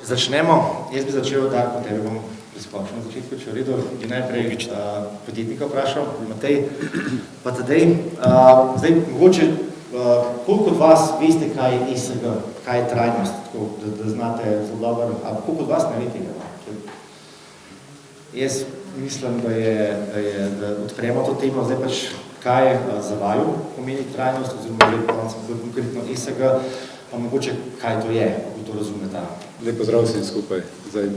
Začnemo. Jaz bi začel, Darko, tebe bom preskočil na začetku, če v redu. Bi najprej podjetnika vprašal, Matej, pa Tadej. Zdaj, mogoče, koliko od vas veste, kaj je ESG, kaj je trajnost, tako, da znate zelo dobro, a koliko od vas ne ve tega? Jaz mislim, da odpremo to temo, zdaj pač, kaj za vaju pomeni trajnost, oziroma konkretno ESG, pa mogoče, kaj to je, kako to razumete. Lep pozdrav vsem skupaj. Zdaj,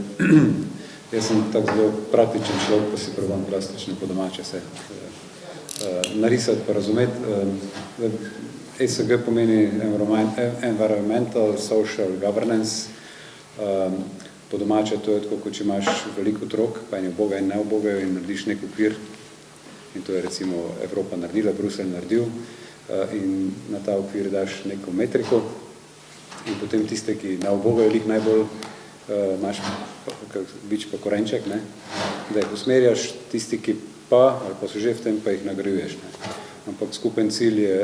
jaz sem tak zelo praktičen človek, pa si probam plastično po domače se narisati pa razumeti. ESG pomeni Environmental Social Governance. Po domače to je tako, kot če imaš veliko otrok, pa eni obogajo in ne obogajo in narediš nek okvir. In to je recimo Evropa naredila, Bruselj naredil. In na ta okvir daš neko metriko. In potem tiste, ki ne obogajo lih najbolj, imaš bič pa korenček, ne? Da jih usmerjaš, tisti, ki pa, ali pa so že v tem, pa jih nagrajuješ. Ne? Ampak skupen cilj je,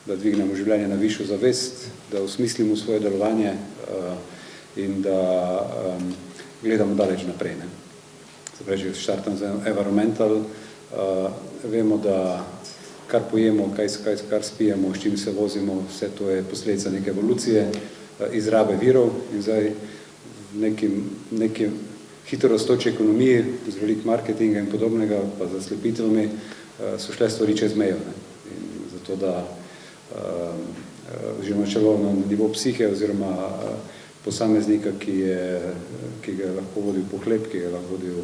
da dvignemo življenje na višjo zavest, da osmislimo svoje delovanje in da gledamo daleč naprej. Ne? Se pravi, že štartam za environmental, vemo, da kar pojemo, kar spijemo, s čim se vozimo, vse to je posledica neke evolucije, izrabe virov in zdaj v neki hitro rastoči ekonomiji, z velik marketinga in podobnega, pa za slepitvami, so šle stvari čez mejo. Ne? In zato, da oziroma čelo na nivo psihe oziroma posameznika, ki ga lahko vodil pohleb, ki ga lahko vodil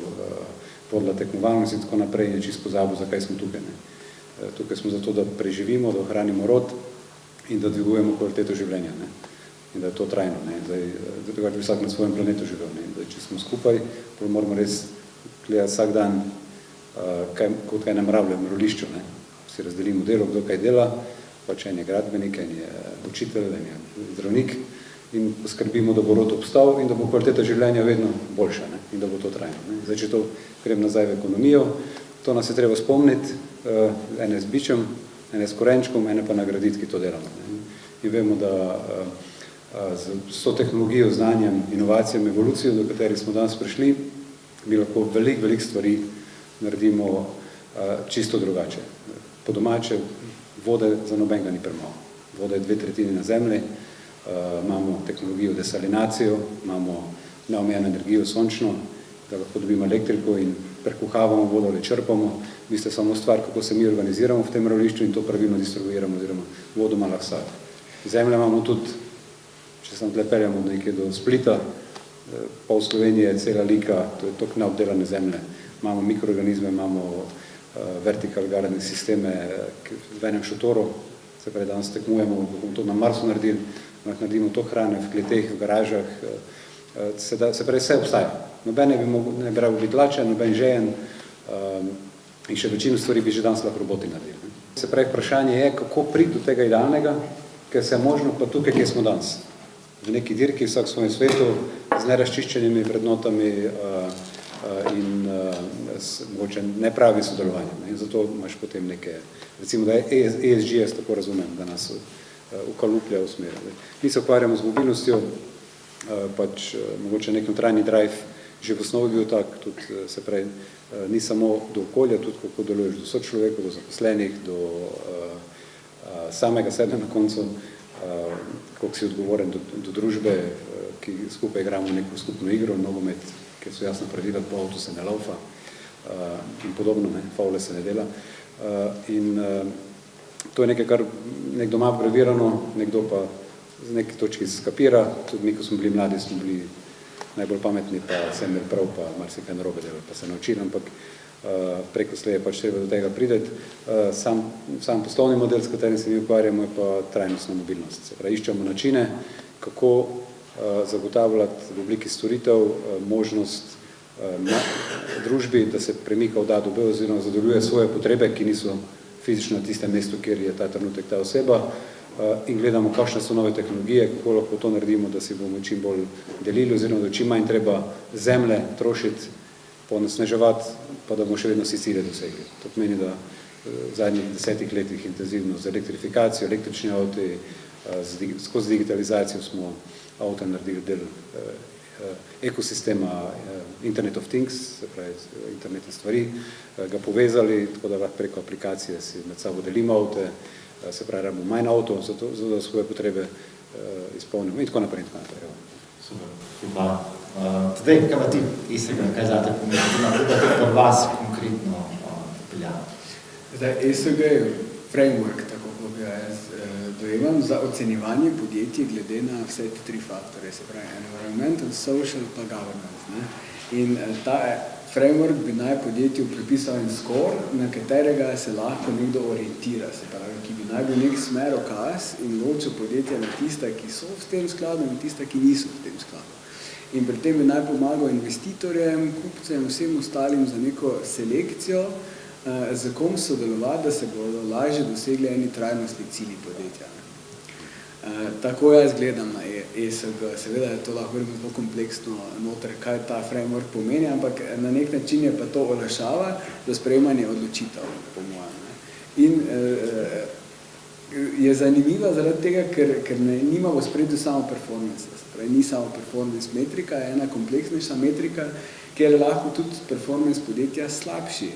podla tekmovalnost in tako naprej, je čisto pozabil, zakaj smo tukaj. Ne? Tukaj smo zato, da preživimo, da ohranimo rod in da dvigujemo kvaliteto življenja. Ne? In da je to trajno. Ne? Zdaj bi vsak na svojem planetu živel. Ne? Zdaj, če smo skupaj, potem moramo res gledati vsak dan, kot kaj namravlja v mrolišču. Ne? Si razdelimo delo, kdo kaj dela, pač en je gradbenik, en je učitelj, en je zdravnik in poskrbimo, da bo rod obstal in da bo kvaliteta življenja vedno boljša, ne? In da bo to trajno. Ne? Zdaj, če to grem nazaj v ekonomijo, to nas je treba spomniti, ene z bičem, ene s korenčkom, ene pa nagraditi, ki to delamo. Ne? In vemo, da s to tehnologijo, znanjem, inovacijami, evolucijo, do katerih smo danes prišli, mi lahko veliko stvari naredimo čisto drugače. Po domače vode za nobenega ni premalo. Voda je 2/3 na zemlji, imamo tehnologijo desalinacijo, imamo neomejeno energijo sončno, da lahko dobimo elektriko in prekuhavamo vodo ali črpamo. V bistvu samo stvar, kako se mi organiziramo v tem mravlišču in to pravilno distribuiramo, oziroma vodo malo vsak. Zemlje imamo tudi, če sem tle peljamo nekje do Splita, pol Slovenije, cela Lika, to je toliko neobdelane zemlje. Imamo mikroorganizme, imamo vertical gardening sisteme v enem šotoru, se pravi, danes tekmujemo, bomo to na Marsu naredili, naredimo to hrane v kleteh, v garažah, se pravi, vse obstaja. Noben ne bi rabo biti lačen, noben žejen in še večino stvari bi že danes lahko roboti naredili. Se pravi, vprašanje je, kako priti do tega idealnega, ker se je možno pa tukaj, kjer smo danes. V neki dirki, vsak v svojem svetu, z nerazčiščenimi vrednotami in mogoče nepravim sodelovanjem. In zato imaš potem neke, recimo, da je ESG, jaz tako razumem, da nas ukaluplja v smer. Mi se ukvarjamo z mobilnostjo, pač mogoče nek notranji drive, že v osnovi bil tak, tudi se pravi, ni samo do okolja, tudi kako deluješ do sočlovekov, do zaposlenih, do samega sebe na koncu, koliko si odgovoren do družbe, ki skupaj igramo neko skupno igro, nogomet, ker so jasno pravila, po avtu se ne laufa in podobno, ne, faule se ne dela. In to je nekaj, kar nekdo ima vgravirano, nekdo pa z neki točki skapira, tudi mi, ko smo bili mladi, smo bili najbolj pametni, pa se imeli prav, pa marsikaj narobe delali, pa se naučili, ampak preko slej je pač treba do tega prideti. Sam poslovni model, s katerim se mi ukvarjamo, je pa trajnostna mobilnost. Se pravi, iščemo načine, kako zagotavljati v obliki storitev možnost na družbi, da se premika od A do B oziroma zadovoljuje svoje potrebe, ki niso fizično na tistem mestu, kjer je ta trenutek ta oseba, in gledamo, kakšne so nove tehnologije, kako lahko to naredimo, da si bomo čim bolj delili, oziroma da čim manj treba zemlje trošiti, ponesneževati, pa da bomo še vedno si cilje dosegli. To pomeni, da v zadnjih 10 letih intenzivno z elektrifikacijo, električni avti, skozi digitalizacijo smo avto naredili del ekosistema Internet of Things, se pravi interneta stvari, ga povezali, tako da lahko preko aplikacije si med sabo delimo avte, se pravi, rabimo manj avto, zato da svoje potrebe izpolnimo in tako naprej. Super, hvala. Zdaj, kaj pa ti, ESG, kaj zate pomeni, da to pa vas konkretno peljamo? Zdaj, ESG je framework, tako kot ga jaz dojemam, za ocenjevanje podjetij glede na vse te tri faktore, se pravi environmental, social pa governance. Ne? In ta framework bi naj podjetju pripisal en score, na katerega se lahko nekdo orientira, se pravi, ki bi naj bil nek smerokaz in ločil podjetja na tista, ki so v tem skladu in tista, ki niso v tem skladu. In pri tem bi naj pomagal investitorjem, kupcem, vsem ostalim za neko selekcijo, z kom sodelovati, da se bodo lažje dosegli eni trajnostni cilji podjetja. Tako jaz gledam na ESG, seveda je to lahko zelo kompleksno noter, kaj ta framework pomeni, ampak na nek način je pa to olajšava za sprejemanje odločitev, po mojem. In je zanimiva zaradi tega, ker nima v spredju samo performance, se pravi, ni samo performance metrika, je ena kompleksnejša metrika, kjer je lahko tudi performance podjetja slabši.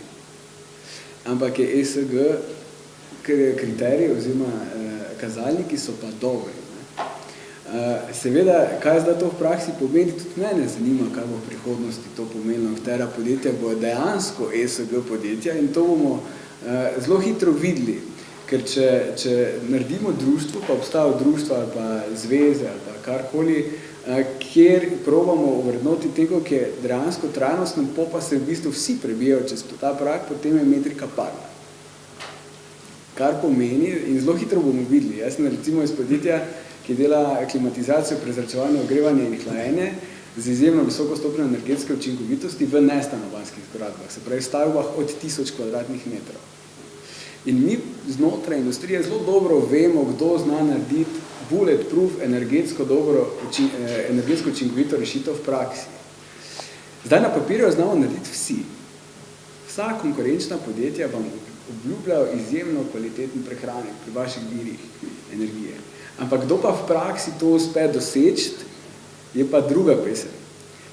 Ampak je ESG kriteriji oziroma kazalniki so pa dobri. Seveda, kaj zdaj to v praksi pomeni, tudi mene zanima, kaj bo v prihodnosti to pomenilo, katera podjetja bo dejansko ESG podjetja in to bomo zelo hitro videli, ker če naredimo društvo, pa obstajajo društva ali pa zveze ali pa karkoli, kjer probamo ovrednoti tega, ki je dejansko trajnostno, pa se v bistvu vsi prebijajo čez ta prag, potem je metrika padla. Kar pomeni, in zelo hitro bomo videli, jaz sem recimo iz podjetja, ki dela klimatizacijo, prezračevanje, ogrevanje in hlajenje z izjemno visoko stopnjo energetske učinkovitosti v nestanovanjskih zgradbah, se pravi stavbah od 1000 kvadratnih metrov. In mi znotraj industrije zelo dobro vemo, kdo zna narediti bulletproof, energetsko učinkovito rešitev v praksi. Zdaj na papirju znamo narediti vsi. Vsa konkurenčna podjetja vam obljubljajo izjemno kvaliteten prehranek pri vaših virih energije. Ampak kdo pa v praksi to uspe doseči, je pa druga pesem.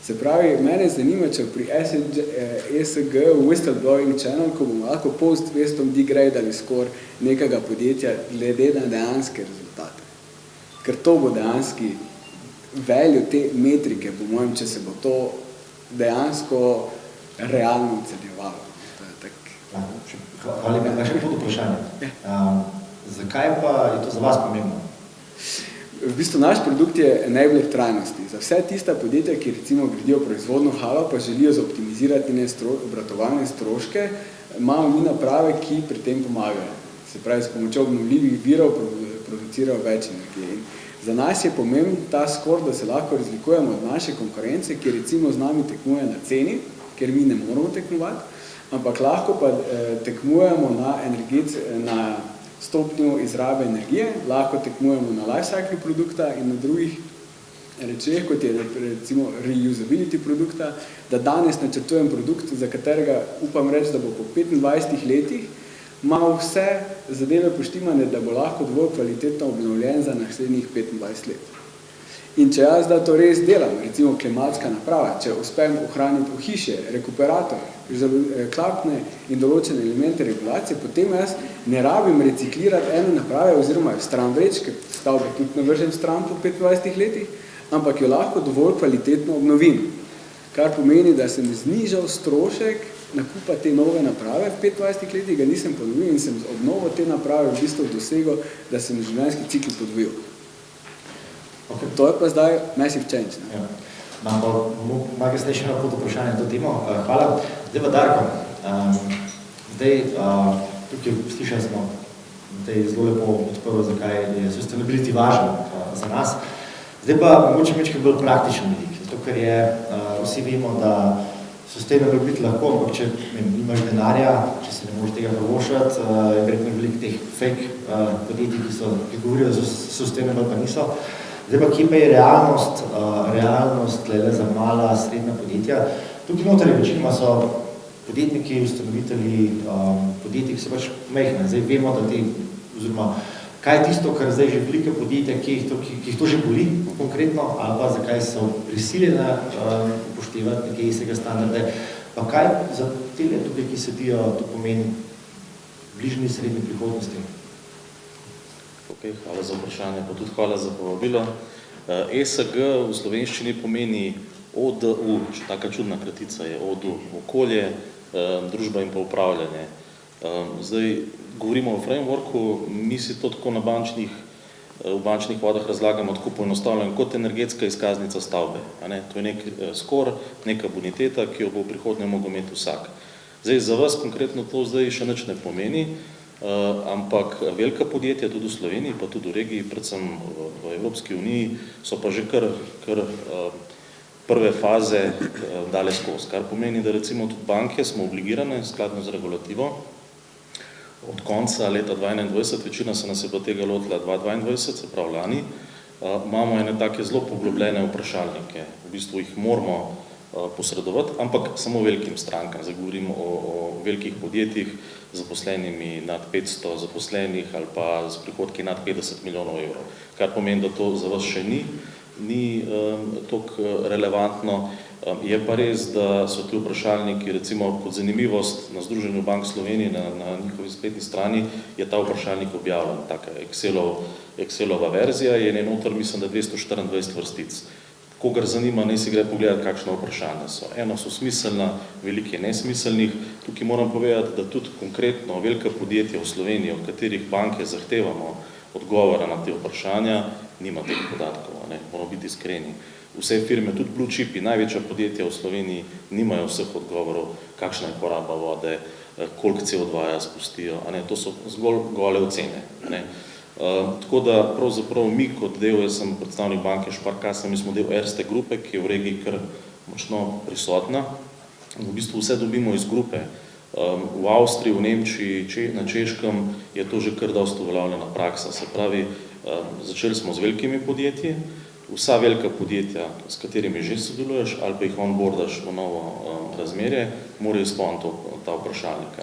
Se pravi, mene zanima, če pri ESG whistleblowing channel, ko bomo lahko post-vestom degradali score nekega podjetja glede na dejanske rezultate. Ker to bo dejanski value te metrike, po mojem, če se bo to dejansko realno ocenjevalo. Hvala lepa, še pod vprašanje. Zakaj pa je to za vas pomembno? V bistvu naš produkt je enabler trajnosti. Za vse tista podjetja, ki recimo gradijo proizvodno halo, pa želijo zaoptimizirati obratovalne stroške, imamo mi naprave, ki pri tem pomagajo. Se pravi, s pomočjo obnovljivih virov producirajo več energije. Za nas je pomemben ta skor, da se lahko razlikujemo od naše konkurence, ki recimo z nami tekmuje na ceni, ker mi ne moramo tekmovati, ampak lahko pa tekmujemo na stopnju izrabe energije, lahko tekmujemo na life cycle produkta in na drugih rečeh, kot je recimo reusability produkta, da danes načrtujem produkt, za katerega upam reči, da bo po 25 letih imel vse zadeve poštimane, da bo lahko dovolj kvalitetno obnovljen za naslednjih 25 let. In če jaz da to res delam, recimo klimatska naprava, če uspem ohraniti ohišje, rekuperator, klapne in določene elemente regulacije, potem jaz ne rabim reciklirati ene naprave oziroma stran vreč, ker stavbe tudi ne vržem stran po 25 letih, ampak jo lahko dovolj kvalitetno obnovim. Kar pomeni, da sem znižal strošek nakupa te nove naprave, v 25 letih ga nisem ponovil in sem z obnovo te naprave v bistvu dosegel, da sem življenjski cikl podvojil. Okay. To je pa zdaj massive change. Ne? Ja. Imam zdaj še eno pod vprašanje to temo. Hvala. Zdaj pa Darko. Tukaj slišali smo zelo lepo odprlo, zakaj je sustainability važen za nas. Zdaj pa mogoče nekaj bolj praktičen vidik. Zato, ker je, vsi vemo, da sustainability lahko, ampak če nimaš denarja, če se ne moreš tega privoščiti, je verjetno veliko teh fake podjetij, ki govorijo, da so sustainable, pa niso. Zdaj pa, kje pa je realnost za mala, srednja podjetja? Tukaj noter večinoma so podjetniki, ustanovitelji podjetij, ki so pač mehne. Zdaj vemo, da oziroma kaj je tisto, kar zdaj že velike podjetja, ki jih to že boli konkretno, ali pa zakaj so prisiljena upoštevati neke istega standarde, pa kaj za tele tukaj, ki sedijo, to pomeni bližnji srednji prihodnosti? Okay, hvala za vprašanje, pa tudi hvala za povabilo. ESG v slovenščini pomeni ODU, taka čudna kratica je ODU, okolje, družba in pa upravljanje. Zdaj, govorimo o frameworku, mi si to tako v bančnih vodah razlagamo tako poenostavljeno kot energetska izkaznica stavbe. To je nek skor, neka boniteta, ki jo bo v prihodnje mogel imeti vsak. Zdaj, za vas konkretno to zdaj še nič ne pomeni, ampak velika podjetja tudi v Sloveniji, pa tudi v regiji, predvsem v Evropski uniji, so pa že kar prve faze dale skozi, kar pomeni, da recimo tudi banke smo obligirane skladno z regulativo. Od konca leta 2021, večina se nas je pa tega lotila 2022, se pravi lani, imamo ene take zelo poglobljene vprašalnike. V bistvu jih moramo posredovati, ampak samo velikim strankam. Zdaj govorimo o velikih podjetjih z zaposlenimi nad 500 zaposlenih ali pa z prihodki nad 50 milijonov evrov. Kar pomeni, da to za vas še ni toliko relevantno. Je pa res, da so ti vprašalniki, recimo kot zanimivost na Združenju bank Slovenije, na njihovi spletni strani, je ta vprašalnik objavljen, taka Excelova verzija, je noter, mislim, da 224 vrstic. Kogar zanima, naj si gre pogledati, kakšna vprašanja so. Eno so smiselna, veliko je nesmiselnih. Tukaj moram povedati, da tudi konkretno velika podjetja v Sloveniji, od katerih banke zahtevamo odgovora na te vprašanja, nima teh podatkov, moramo biti iskreni. Vse firme, tudi blue chipi, največja podjetja v Sloveniji, nimajo vseh odgovorov, kakšna je poraba vode, koliko CO2 spustijo, to so zgolj gole ocene. Tako da pravzaprav mi kot del, jaz sem predstavnik banke Sparkasse, mi smo del Erste grupe, ki je v regiji kar močno prisotna. V bistvu vse dobimo iz grupe. V Avstriji, v Nemčiji, na Češkem je to že kar dosti uveljavljena praksa. Se pravi, začeli smo z velikimi podjetji, vsa velika podjetja, s katerimi že sodeluješ ali pa jih onboardaš v novo razmerje, morajo izpolniti ta vprašalnik.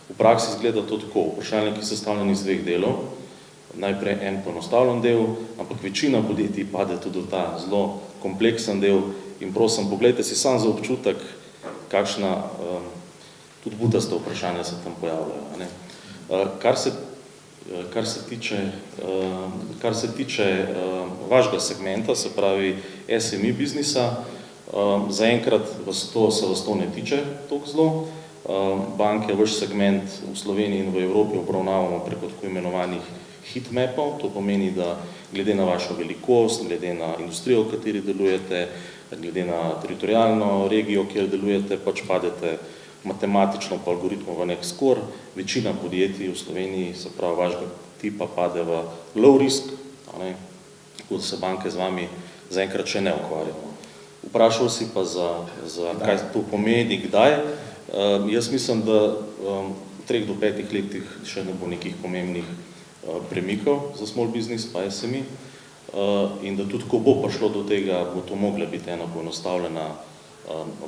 V praksi izgleda to tako, vprašalnik je sestavljen iz dveh delov, najprej en poenostavljen del, ampak večina podjetij pade tudi v ta zelo kompleksen del in prosim, poglejte si sam za občutek, kakšna tudi butasta vprašanja se tam pojavljajo. Kar se tiče vašega segmenta, se pravi SME biznisa, zaenkrat se vas to ne tiče toliko zelo. Banke, vaš segment v Sloveniji in v Evropi obravnavamo preko tako imenovanih heatmapov, to pomeni, da glede na vašo velikost, glede na industrijo, v kateri delujete, glede na teritorialno regijo, kjer delujete, pač padete matematično po algoritmu v nek skor. Večina podjetij v Sloveniji, se pravi vašega tipa, pade v low risk, tako da se banke z vami zaenkrat še ne ukvarjamo. Vprašal si pa za kaj to pomeni, kdaj. Jaz mislim, da v 3 do 5 letih še ne bo nekih pomembnih premikov za small business pa SME in da tudi, ko bo prišlo do tega, bo to mogla biti ena poenostavljena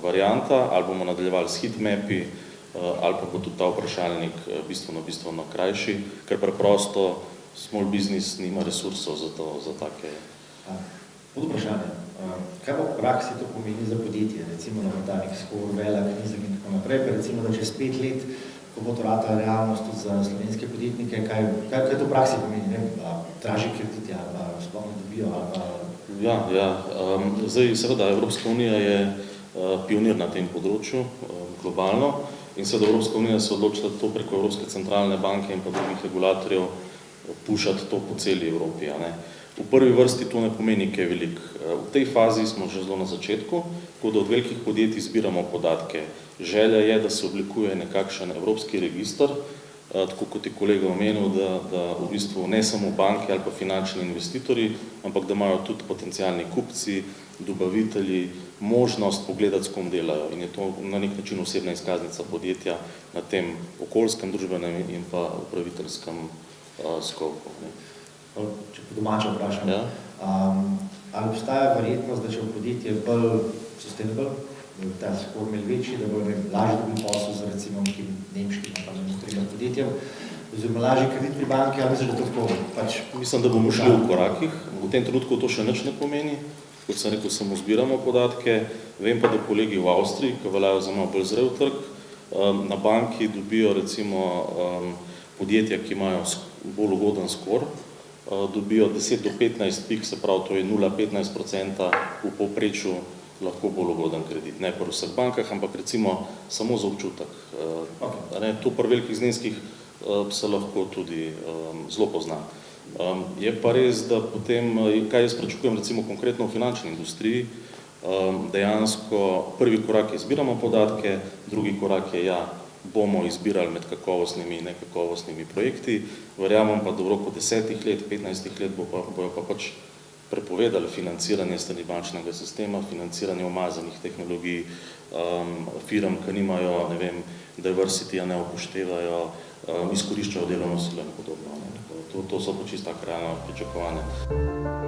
varianta, ali bomo nadaljevali s heatmapi, ali pa bo tudi ta vprašalnik bistveno krajši, ker preprosto small business nima resursov za take. Pod vprašanje, kaj pa v praksi to pomeni za podjetje, recimo na nek skor, velik, nizek in tako naprej, pa recimo, da čez 5 let, ko bo to ratala realnost tudi za slovenske podjetnike, kaj to v praksi pomeni, dražji krediti, ali pa sploh ne dobijo, ali pa... Ja, zdaj seveda Evropska unija je pionir na tem področju, globalno, in seveda Evropska unija se odločila to preko Evropske centralne banke in pa drugih regulatorjev pušati to po celi Evropi. V prvi vrsti to ne pomeni kaj velik. V tej fazi smo že zelo na začetku, tako da od velikih podjetij zbiramo podatke. Želja je, da se oblikuje nekakšen evropski register, tako kot je kolega omenil, da v bistvu ne samo banke ali pa finančni investitorji, ampak da imajo tudi potencialni kupci, dobavitelji možnost pogledati, s kom delajo. In je to na nek način osebna izkaznica podjetja na tem okoljskem, družbenem in pa upraviteljskem skopu. Če po domače vprašam, ali obstaja verjetnost, da če v podjetje bolj sustainable, da ta skor imeli večji, da bo lažje dobil posel za recimo nekim nemškim ali pa industrijalnim podjetjem, oziroma lažji kredit pri banki, ali misliš, da to tako pač? Mislim, da bomo šli v korakih. V tem trenutku to še nič ne pomeni. Kot sem rekel, samo zbiramo podatke. Vem pa, da kolegi v Avstriji, ki veljajo za malo bolj zrel trg, na banki dobijo recimo podjetja, ki imajo bolj ugoden skor, dobijo 10 do 15 pik, se pravi, to je 0,15% v povprečju lahko bolj ugoden kredit. Ne pri vseh bankah, ampak recimo samo za občutek. Okay. To pri velikih zneskih se lahko tudi zelo pozna. Je pa res, da potem, kaj jaz pričakujem recimo konkretno v finančni industriji, dejansko prvi korak je zbiramo podatke, drugi korak je bomo izbirali med kakovostnimi in nekakovostnimi projekti. Verjamem pa, da v roku 10 let, 15 let bojo pa pač prepovedali financiranje strani bančnega sistema, financiranje umazanih tehnologij, firm, ki nimajo, ne vem, diversity-ja ne upoštevajo, izkoriščajo delovno silo in podobno. To so pa čisto tak realna pričakovanja.